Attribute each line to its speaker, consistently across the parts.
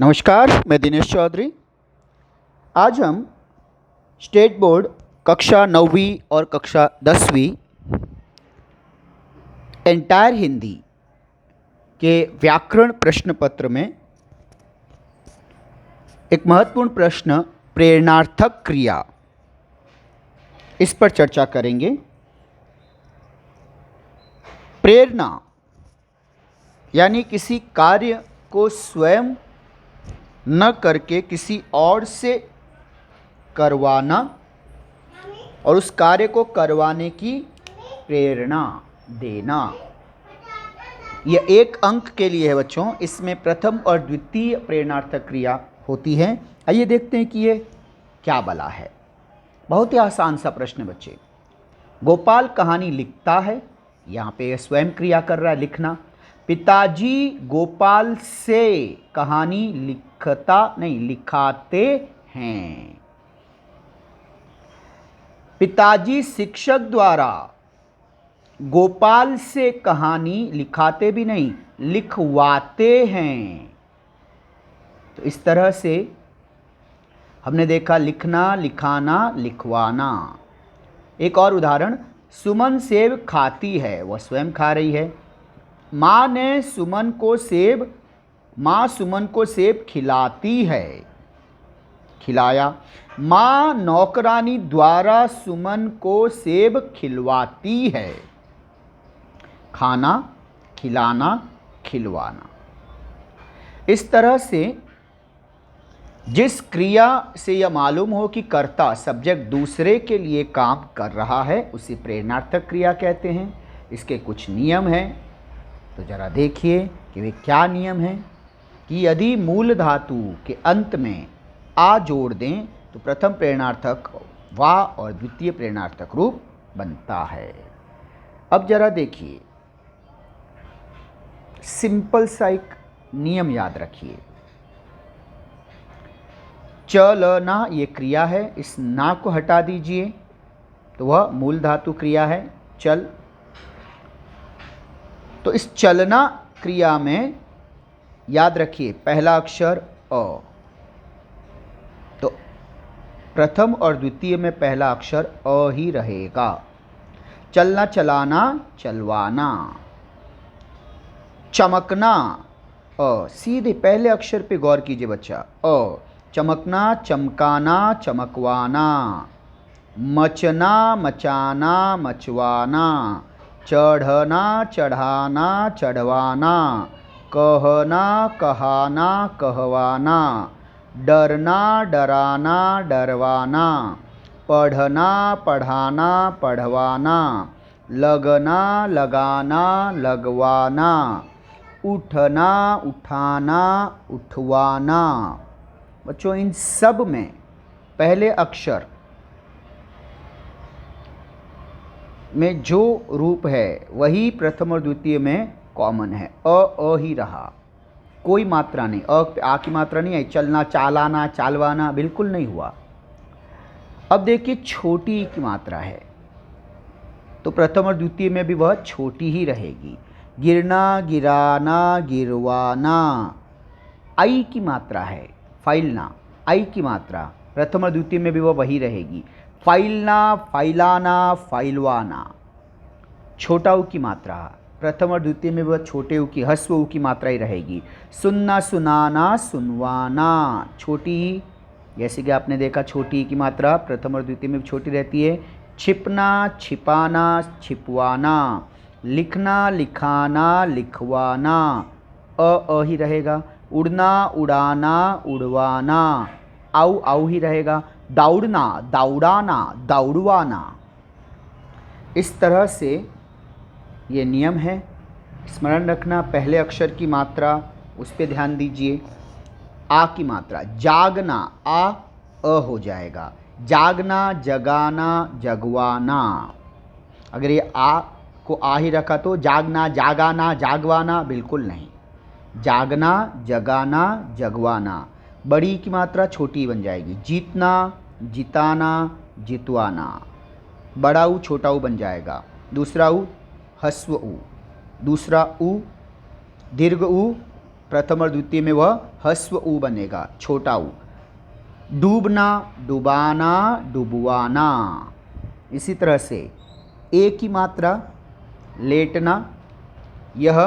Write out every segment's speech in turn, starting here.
Speaker 1: नमस्कार, मैं दिनेश चौधरी। आज हम स्टेट बोर्ड कक्षा 9वीं और कक्षा 10वीं एंटायर हिंदी के व्याकरण प्रश्न पत्र में एक महत्वपूर्ण प्रश्न प्रेरणार्थक क्रिया, इस पर चर्चा करेंगे। प्रेरणा यानी किसी कार्य को स्वयं न करके किसी और से करवाना और उस कार्य को करवाने की प्रेरणा देना। यह एक अंक के लिए है बच्चों। इसमें प्रथम और द्वितीय प्रेरणार्थक क्रिया होती है। आइए देखते हैं कि ये क्या बला है। बहुत ही आसान सा प्रश्न बच्चे। गोपाल कहानी लिखता है, यहाँ पे स्वयं क्रिया कर रहा है, लिखना। पिताजी गोपाल से कहानी लिखाते हैं। पिताजी शिक्षक द्वारा गोपाल से कहानी लिखाते भी नहीं, लिखवाते हैं। तो इस तरह से हमने देखा लिखना, लिखाना, लिखवाना। एक और उदाहरण, सुमन सेब खाती है, वह स्वयं खा रही है। माँ सुमन को सेब खिलाती है, खिलाया। माँ नौकरानी द्वारा सुमन को सेब खिलवाती है, खाना, खिलाना, खिलवाना। इस तरह से जिस क्रिया से यह मालूम हो कि कर्ता सब्जेक्ट दूसरे के लिए काम कर रहा है, उसे प्रेरणार्थक क्रिया कहते हैं। इसके कुछ नियम हैं, तो जरा देखिए कि वे क्या नियम हैं। कि यदि मूल धातु के अंत में आ जोड़ दें तो प्रथम प्रेरणार्थक वा और द्वितीय प्रेरणार्थक रूप बनता है। अब जरा देखिए, सिंपल सा एक नियम याद रखिए। चलना ये क्रिया है, इस ना को हटा दीजिए तो वह मूल धातु क्रिया है, चल। तो इस चलना क्रिया में याद रखिए पहला अक्षर अ, तो प्रथम और द्वितीय में पहला अक्षर अ ही रहेगा। चलना, चलाना, चलवाना। चमकना अ, सीधे पहले अक्षर पे गौर कीजिए बच्चा, अ। चमकना, चमकाना, चमकवाना। मचना, मचाना, मचवाना। चढ़ना, चढ़ाना, चढ़वाना। कहना, कहाना, कहवाना। डरना, डराना, डरवाना। पढ़ना, पढ़ाना, पढ़वाना। लगना, लगाना, लगवाना। उठना, उठाना, उठवाना। बच्चों इन सब में पहले अक्षर में जो रूप है वही प्रथम और द्वितीय में कॉमन है, अ ही रहा, कोई मात्रा नहीं। आ की मात्रा नहीं आई। चलना, चालाना, चालवाना बिल्कुल नहीं हुआ। अब देखिए छोटी ई की मात्रा है, तो प्रथम और द्वितीय में भी वह छोटी ही रहेगी। गिरना, गिराना, गिरवाना। आई की मात्रा है, फैलना, आई की मात्रा प्रथम और द्वितीय में भी वह वही रहेगी। फैलना, फैलाना, फैलवाना। छोटा ऊ की मात्रा प्रथम और द्वितीय में वह छोटे ऊ की, ह्रस्व ऊ की मात्रा ही रहेगी। सुनना, सुनाना, सुनवाना। छोटी, जैसे कि आपने देखा छोटी की मात्रा प्रथम और द्वितीय में भी छोटी रहती है। छिपना, छिपाना, छिपवाना। लिखना, लिखाना, लिखवाना, अ ही रहेगा। उड़ना, उड़ाना, उड़वाना, आऊ ही रहेगा। दौड़ना, दौड़ाना, दौड़वाना। इस तरह से ये नियम है, स्मरण रखना। पहले अक्षर की मात्रा उस पर ध्यान दीजिए। आ की मात्रा, जागना, अ हो जाएगा। जागना, जगाना, जगवाना। अगर ये आ को आ ही रखा तो जागना, जागाना, जागवाना बिल्कुल नहीं। जागना, जगाना, जगवाना। बड़ी की मात्रा छोटी बन जाएगी। जीतना, जिताना, जितवाना। बड़ा ऊ छोटा ऊ बन जाएगा। दूसरा ऊ ह्रस्व ऊ, दूसरा ऊ दीर्घ ऊ, प्रथम और द्वितीय में वह ह्रस्व उ बनेगा, छोटा उ। डूबना, डुबाना, डुबवाना। इसी तरह से ए की मात्रा लेटना, यह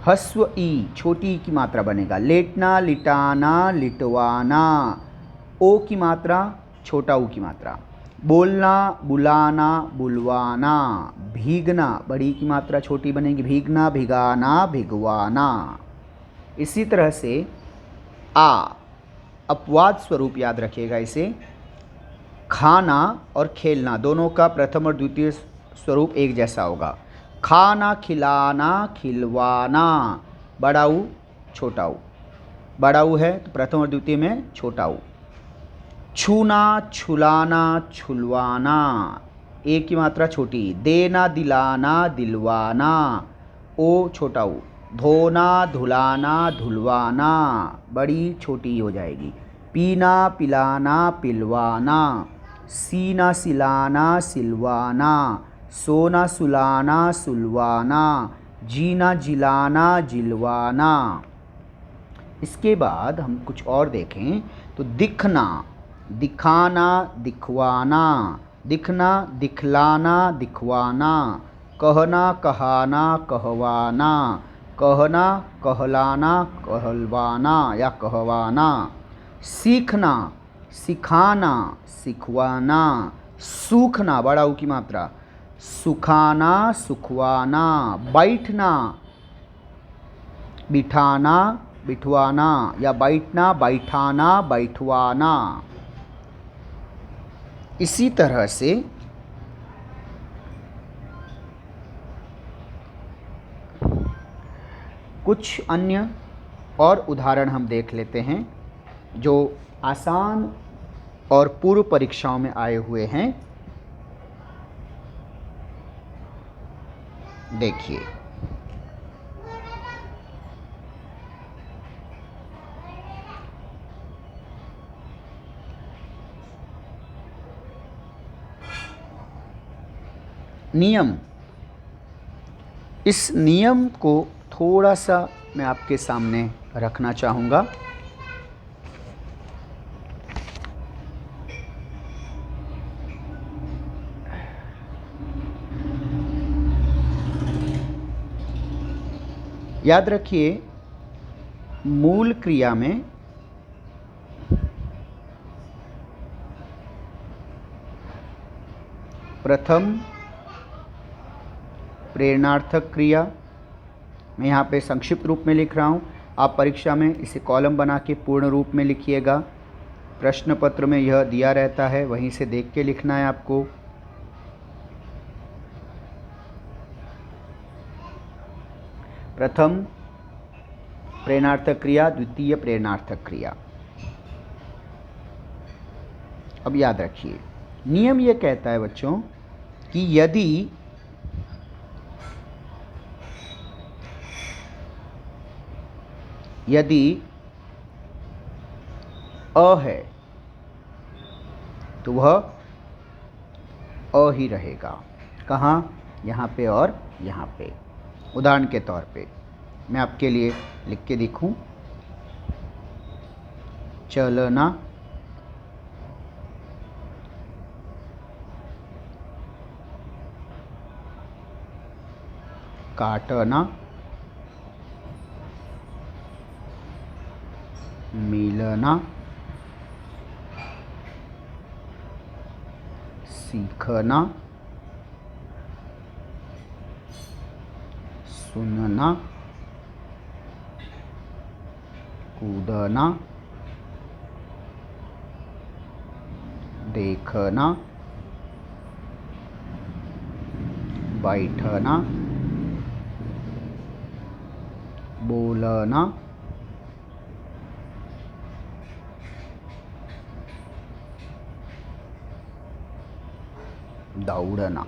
Speaker 1: ह्रस्व ई छोटी ई की मात्रा बनेगा, लेटना, लिटाना, लिटवाना। ओ की मात्रा छोटा ऊ की मात्रा। बोलना, बुलाना, बुलवाना। भीगना, बड़ी की मात्रा छोटी बनेगी, भीगना, भिगाना, भिगवाना। इसी तरह से आ अपवाद स्वरूप याद रखिएगा इसे। खाना और खेलना दोनों का प्रथम और द्वितीय स्वरूप एक जैसा होगा। खाना, खिलाना, खिलवाना। बड़ा ऊ छोटा ऊ, बड़ा ऊ है तो प्रथम और द्वितीय में छोटा ऊ। छूना, छुलाना, छुलवाना। ए की मात्रा छोटी। देना, दिलाना, दिलवाना। ओ छोटा ऊ। धोना, धुलाना, धुलवाना। बड़ी छोटी हो जाएगी। पीना, पिलाना, पिलवाना। सीना, सिलाना, सिलवाना। सोना, सुलाना, सुलवाना। जीना, जिलाना, जिलवाना। इसके बाद हम कुछ और देखें तो दिखना, दिखाना, दिखवाना। दिखना, दिखलाना, दिखवाना। कहना, कहाना, कहवाना। कहना, कहलाना, कहलवाना या कहवाना। सीखना, सिखाना, सिखवाना। सूखना, बड़ा ऊ की मात्रा, सुखाना, सुखवाना। बैठना, बिठाना, बिठवाना या बैठना, बैठाना, बैठवाना। इसी तरह से कुछ अन्य और उदाहरण हम देख लेते हैं जो आसान और पूर्व परीक्षाओं में आए हुए हैं। देखिए, नियम। इस नियम को थोड़ा सा मैं आपके सामने रखना चाहूँगा। याद रखिए, मूल क्रिया में प्रथम प्रेरणार्थक क्रिया, मैं यहाँ पे संक्षिप्त रूप में लिख रहा हूँ, आप परीक्षा में इसे कॉलम बना के पूर्ण रूप में लिखिएगा। प्रश्न पत्र में यह दिया रहता है, वहीं से देख के लिखना है आपको। प्रथम प्रेरणार्थक क्रिया, द्वितीय प्रेरणार्थक क्रिया। अब याद रखिए, नियम यह कहता है बच्चों कि यदि अ है तो वह अ ही रहेगा। कहाँ? यहाँ पे और यहाँ पे। उदाहरण के तौर पे मैं आपके लिए लिख के दिखूं। चलना, काटना, मिलना, सीखना, सुनना, कूदना, देखना, बैठना, बोलना, दौड़ना।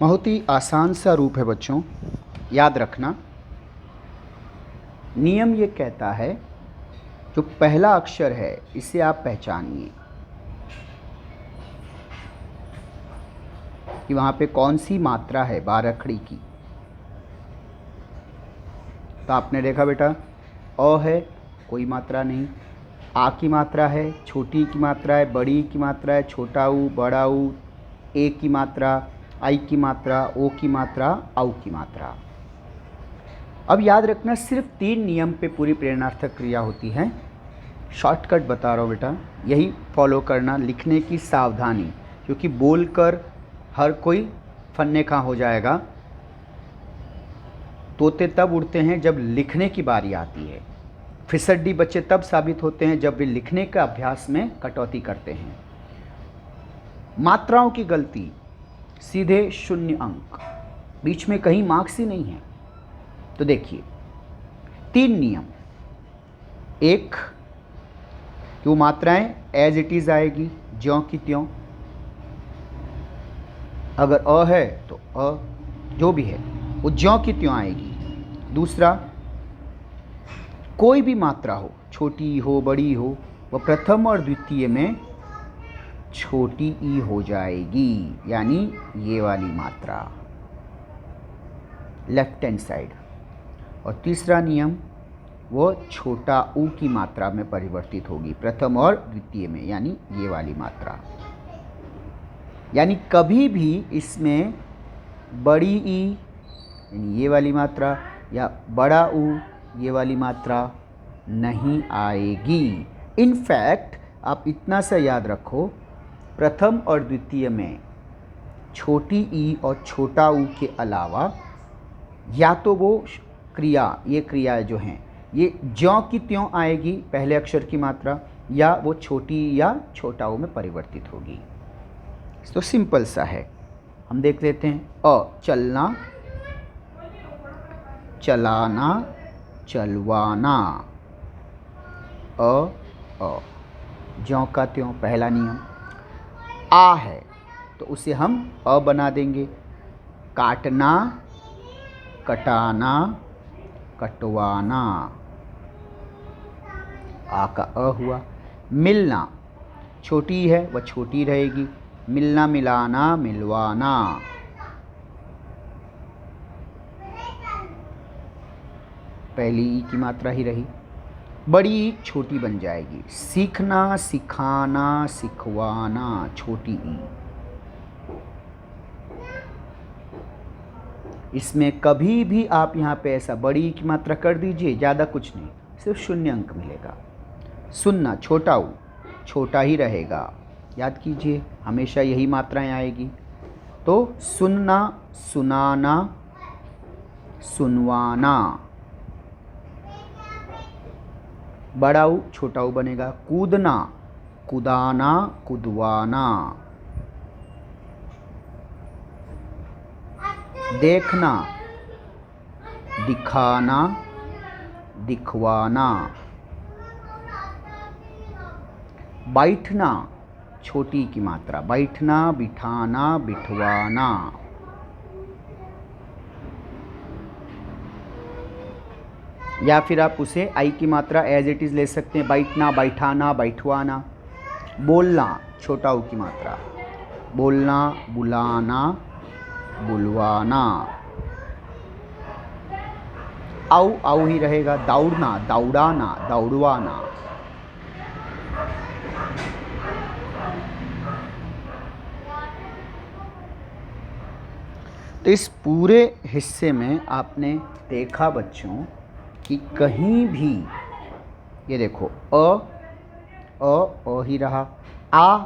Speaker 1: बहुत ही आसान सा रूप है बच्चों, याद रखना। नियम ये कहता है जो पहला अक्षर है इसे आप पहचानिए। कि वहाँ पे कौन सी मात्रा है बारखड़ी की। तो आपने देखा बेटा, अ है, कोई मात्रा नहीं। आ की मात्रा है, छोटी की मात्रा है, बड़ी की मात्रा है, छोटा ऊ, बड़ा ऊ, ए की मात्रा, आई की मात्रा, ओ की मात्रा, औ की मात्रा। अब याद रखना, सिर्फ 3 नियम पे पूरी प्रेरणार्थक क्रिया होती है। शॉर्टकट बता रहा हूँ बेटा, यही फॉलो करना। लिखने की सावधानी, क्योंकि बोलकर हर कोई फन्ने खा हो जाएगा। तोते तब उड़ते हैं जब लिखने की बारी आती है। फिसड्डी बच्चे तब साबित होते हैं जब वे लिखने का अभ्यास में कटौती करते हैं। मात्राओं की गलती सीधे 0 अंक, बीच में कहीं मार्क्स ही नहीं है। तो देखिए 3 नियम। एक, वो मात्राएं एज इट इज़ आएगी, ज्यों की त्यों। अगर अ है तो अ जो भी है वो ज्यों की त्यों आएगी। दूसरा, कोई भी मात्रा हो, छोटी हो बड़ी हो, वह प्रथम और द्वितीय में छोटी ई हो जाएगी, यानी ये वाली मात्रा लेफ्ट हैंड साइड। और तीसरा नियम, वो छोटा ऊ की मात्रा में परिवर्तित होगी प्रथम और द्वितीय में, यानी ये वाली मात्रा। यानी कभी भी इसमें बड़ी ई यानी ये वाली मात्रा या बड़ा ऊ ये वाली मात्रा नहीं आएगी। इनफैक्ट आप इतना सा याद रखो, प्रथम और द्वितीय में छोटी ई और छोटा ऊ के अलावा या तो वो क्रिया, ये क्रिया जो हैं ये ज्यों की त्यों आएगी पहले अक्षर की मात्रा, या वो छोटी या छोटा ऊ में परिवर्तित होगी। तो सिंपल सा है, हम देख लेते हैं। अ, चलना, चलाना, चलवाना। अ ज्यों का त्यों पहला नियम। आ है तो उसे हम अ बना देंगे। काटना, कटाना, कटवाना। आ का अ हुआ। मिलना, छोटी है वह छोटी रहेगी। मिलना, मिलाना, मिलवाना। पहली ई की मात्रा ही रही, बड़ी ई छोटी बन जाएगी। सीखना, सिखाना, सिखवाना, छोटी ई। इसमें कभी भी आप यहाँ पे ऐसा बड़ी ई की मात्रा कर दीजिए, ज़्यादा कुछ नहीं, सिर्फ 0 अंक मिलेगा। सुनना, छोटा ऊ छोटा ही रहेगा, याद कीजिए हमेशा यही मात्राएं आएगी। तो सुनना, सुनाना, सुनवाना। बड़ा ऊ छोटा ऊ बनेगा। कूदना, कुदाना, कुदवाना। देखना, दिखाना, दिखवाना। बैठना, छोटी की मात्रा, बैठना, बिठाना, बिठवाना। या फिर आप उसे आई की मात्रा एज इट इज़ ले सकते हैं, बैठना, बैठाना, बैठवाना। बोलना, छोटा ऊ की मात्रा, बोलना, बुलाना, बुलवाना। औ औ ही रहेगा। दौड़ना, दौड़ाना, दौड़वाना। तो इस पूरे हिस्से में आपने देखा बच्चों कि कहीं भी ये देखो अ ही रहा, आ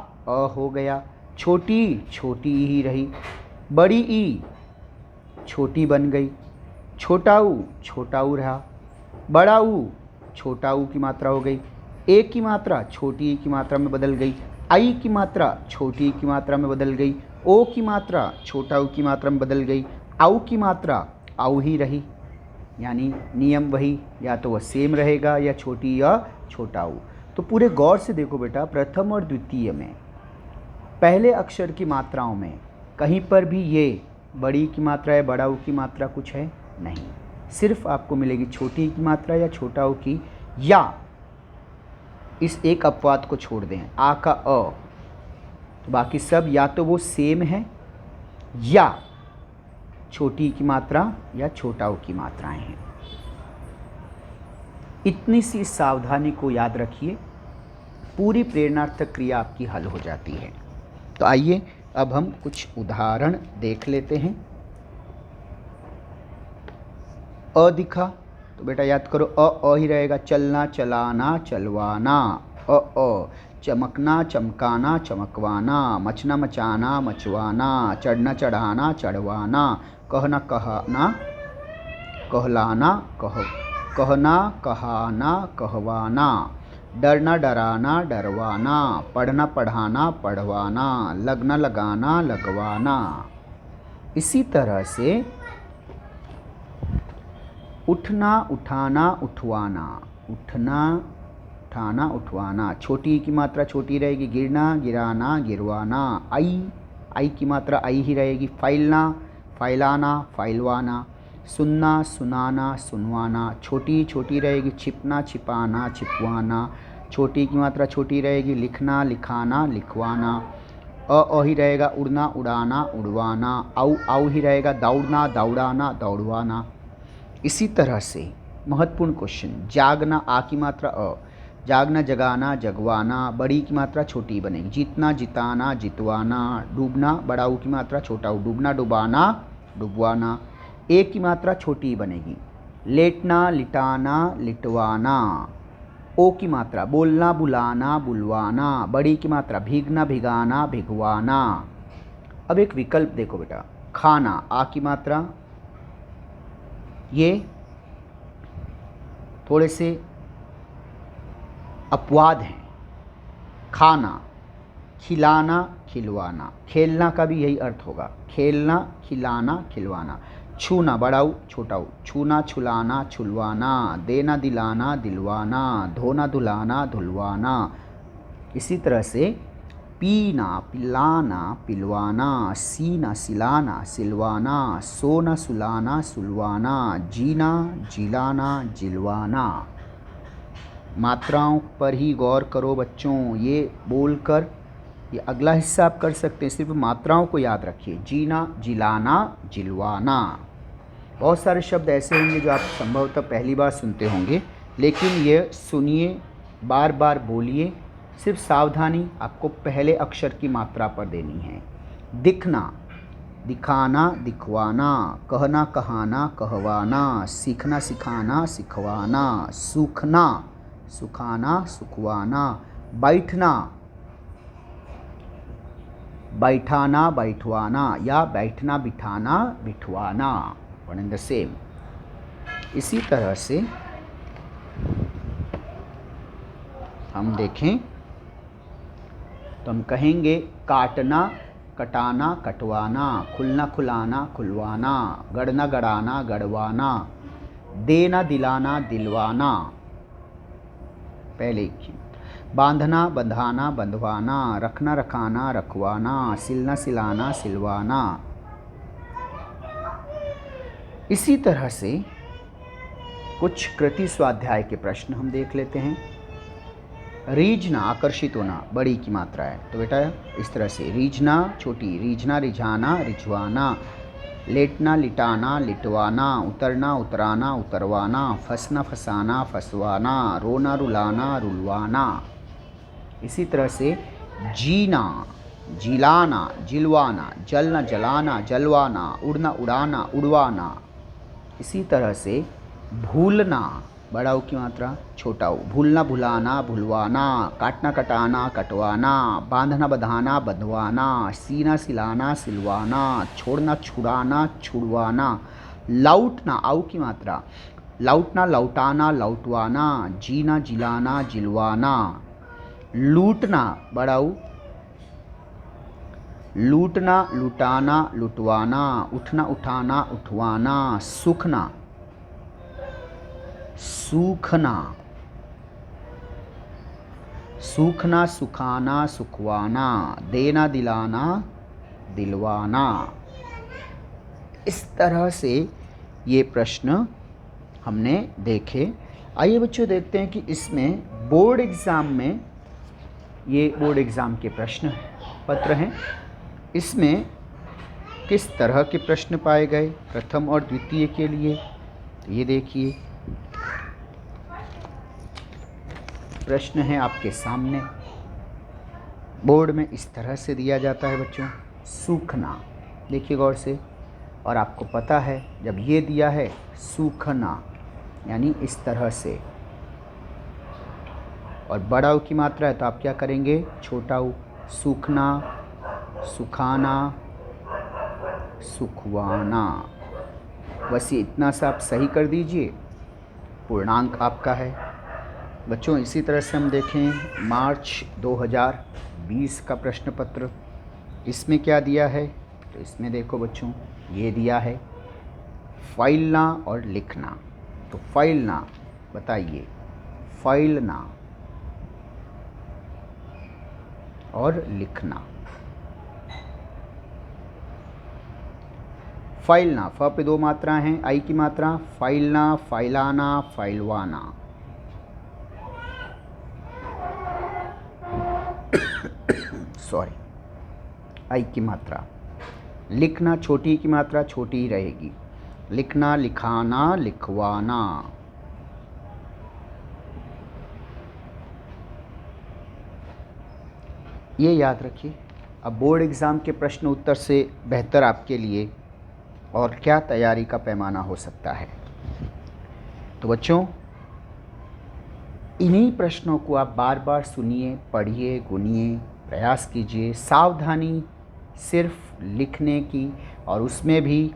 Speaker 1: हो गया, छोटी छोटी ही रही, बड़ी ई छोटी बन गई, छोटा ऊ रहा, बड़ा ऊ छोटा ऊ की मात्रा हो गई, ए की मात्रा छोटी ई की मात्रा में बदल गई, आई की मात्रा छोटी ई की मात्रा में बदल गई, ओ की मात्रा छोटा ऊ की मात्रा में बदल गई, औ की मात्रा औ ही रही। यानी नियम वही, या तो वह सेम रहेगा या छोटी या छोटा ऊ। तो पूरे गौर से देखो बेटा, प्रथम और द्वितीय में पहले अक्षर की मात्राओं में कहीं पर भी ये बड़ी की मात्रा या बड़ा ऊ की मात्रा कुछ है नहीं, सिर्फ आपको मिलेगी छोटी की मात्रा या छोटा ऊ की, या इस एक अपवाद को छोड़ दें आ का अ, तो बाकी सब या तो वो सेम है या छोटी की मात्रा या छोटा ऊ की मात्राएं हैं। इतनी सी सावधानी को याद रखिए, पूरी प्रेरणार्थक क्रिया आपकी हल हो जाती है। तो आइए अब हम कुछ उदाहरण देख लेते हैं। अ दिखा तो बेटा याद करो, अ ही रहेगा। चलना चलाना चलवाना, अ। चमकना चमकाना चमकवाना, मचना मचाना मचवाना, चढ़ना चढ़ाना चढ़वाना, कहना कहना कहलाना कहना कहाना कहवाना, डरना डराना डरवाना, पढ़ना पढ़ाना पढ़वाना, लगना लगाना लगवाना। इसी तरह से उठना उठाना उठवाना, उठना उठाना उठवाना, छोटी की मात्रा छोटी रहेगी। गिरना गिराना गिरवाना, आई की मात्रा आई ही रहेगी। फैलना फैलाना फैलवाना, सुनना सुनाना सुनवाना, छोटी छोटी रहेगी। छिपना छिपाना छिपवाना, छोटी की मात्रा छोटी रहेगी। लिखना लिखाना लिखवाना, अ ही रहेगा। उड़ना उड़ाना उड़वाना, आउ ही रहेगा। दौड़ना दौड़ाना दौड़वाना। इसी तरह से महत्वपूर्ण क्वेश्चन, जागना आ की मात्रा अ, जागना जगाना जगवाना, बड़ी की मात्रा छोटी बनेगी। जीतना जिताना जितवाना, डूबना बड़ा ऊ की मात्रा छोटा ऊ, डूबना डुबाना डुबवाना, एक की मात्रा छोटी बनेगी। लेटना लिटाना लिटवाना, ओ की मात्रा बोलना बुलाना बुलवाना, बड़ी की मात्रा भीगना भिगाना भिगवाना। अब एक विकल्प देखो बेटा, खाना आ की मात्रा, ये थोड़े से अपवाद हैं। खाना खिलाना खिलवाना, खेलना का भी यही अर्थ होगा। खेलना खिलाना खिलवाना, छूना बड़ा ऊ छोटा ऊ, छूना छुलाना छुलवाना, देना दिलाना दिलवाना, धोना धुलाना धुलवाना। इसी तरह से पीना पिलाना पिलवाना, सीना सिलाना सिलवाना, सोना सुलाना सुलवाना, जीना जिलाना जिलवाना। मात्राओं पर ही गौर करो बच्चों, ये बोलकर ये अगला हिस्सा आप कर सकते हैं, सिर्फ मात्राओं को याद रखिए। जीना जिलाना जिलवाना। बहुत सारे शब्द ऐसे होंगे जो आप संभवतः पहली बार सुनते होंगे, लेकिन ये सुनिए, बार बार बोलिए। सिर्फ सावधानी आपको पहले अक्षर की मात्रा पर देनी है। दिखना दिखाना दिखवाना, कहना कहाना कहवाना, सीखना सिखाना सिखवाना, सूखना सुखाना सुखवाना, बैठना बैठाना बैठवाना, या बैठना बिठाना Bithwana, one and the same. इसी तरह से हम देखें तो हम कहेंगे काटना कटाना कटवाना, खुलना खुलाना खुलवाना, गड़ना गड़ाना गड़वाना, देना दिलाना दिलवाना, पहले की बांधना बंधाना बंधवाना, रखना रखाना रखवाना, सिलना सिलाना सिलवाना। इसी तरह से कुछ कृति स्वाध्याय के प्रश्न हम देख लेते हैं। रीझना आकर्षित होना, बड़ी की मात्रा है, तो बेटा इस तरह से रीझना छोटी, रीझना रिझाना रिझवाना, लेटना लिटाना लिटवाना, उतरना उतराना उतरवाना, फंसना फंसाना फंसवाना, रोना रुलाना रुलवाना। इसी तरह से जीना जिलाना जिलवाना, जलना जलाना जलवाना, उड़ना उड़ाना उड़वाना। इसी तरह से भूलना बड़ा ऊ की मात्रा छोटा ऊ, भूलना भुलाना भुलवाना, काटना कटाना कटवाना, बांधना बंधाना बंधवाना, सीना सिलाना सिलवाना, छोड़ना छुड़ाना छुड़वाना, लौटना आऊ की मात्रा लौटना लौटाना लौटवाना, जीना जिलाना जिलवाना, लूटना बड़ा ऊ लूटना लुटाना लुटवाना, उठना उठाना उठवाना, सूखना सूखना सूखना सुखाना सुखवाना, देना दिलाना दिलवाना। इस तरह से ये प्रश्न हमने देखे। आइए बच्चों देखते हैं कि इसमें बोर्ड एग्ज़ाम में, ये बोर्ड एग्ज़ाम के प्रश्न पत्र हैं, इसमें किस तरह के प्रश्न पाए गए प्रथम और द्वितीय के लिए? तो ये देखिए, प्रश्न है आपके सामने, बोर्ड में इस तरह से दिया जाता है बच्चों, सूखना। देखिए गौर से, और आपको पता है जब ये दिया है सूखना यानी इस तरह से, और बड़ा ऊ की मात्रा है तो आप क्या करेंगे, छोटा ऊ। सूखना, सुखाना, सुखवाना। बस ये इतना सा आप सही कर दीजिए, पूर्णांक आपका है। बच्चों इसी तरह से हम देखें मार्च 2020 का प्रश्न पत्र, इसमें क्या दिया है? तो इसमें देखो बच्चों, ये दिया है फाइलना और लिखना। तो फाइलना बताइए, फाइलना और लिखना। फाइलना, फ पे 2 मात्रा हैं, आई की मात्रा, फाइलना, फाइलाना, फाइलवाना। सॉरी, आई की मात्रा। लिखना, छोटी की मात्रा छोटी ही रहेगी, लिखना, लिखाना, लिखवाना। ये याद रखिए। अब बोर्ड एग्ज़ाम के प्रश्न उत्तर से बेहतर आपके लिए और क्या तैयारी का पैमाना हो सकता है। तो बच्चों इन्हीं प्रश्नों को आप बार बार सुनिए, पढ़िए, गुनिए, प्रयास कीजिए। सावधानी सिर्फ लिखने की, और उसमें भी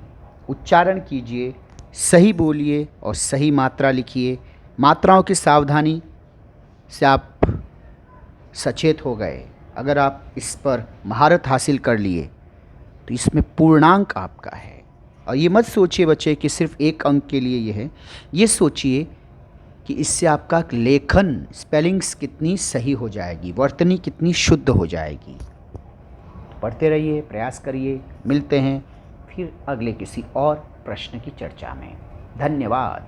Speaker 1: उच्चारण कीजिए, सही बोलिए और सही मात्रा लिखिए। मात्राओं की सावधानी से आप सचेत हो गए। अगर आप इस पर महारत हासिल कर लिए तो इसमें पूर्णांक आपका है। और ये मत सोचिए बच्चे कि सिर्फ 1 अंक के लिए ये है, ये सोचिए कि इससे आपका लेखन, स्पेलिंग्स कितनी सही हो जाएगी, वर्तनी कितनी शुद्ध हो जाएगी। पढ़ते रहिए, प्रयास करिए। मिलते हैं फिर अगले किसी और प्रश्न की चर्चा में। धन्यवाद।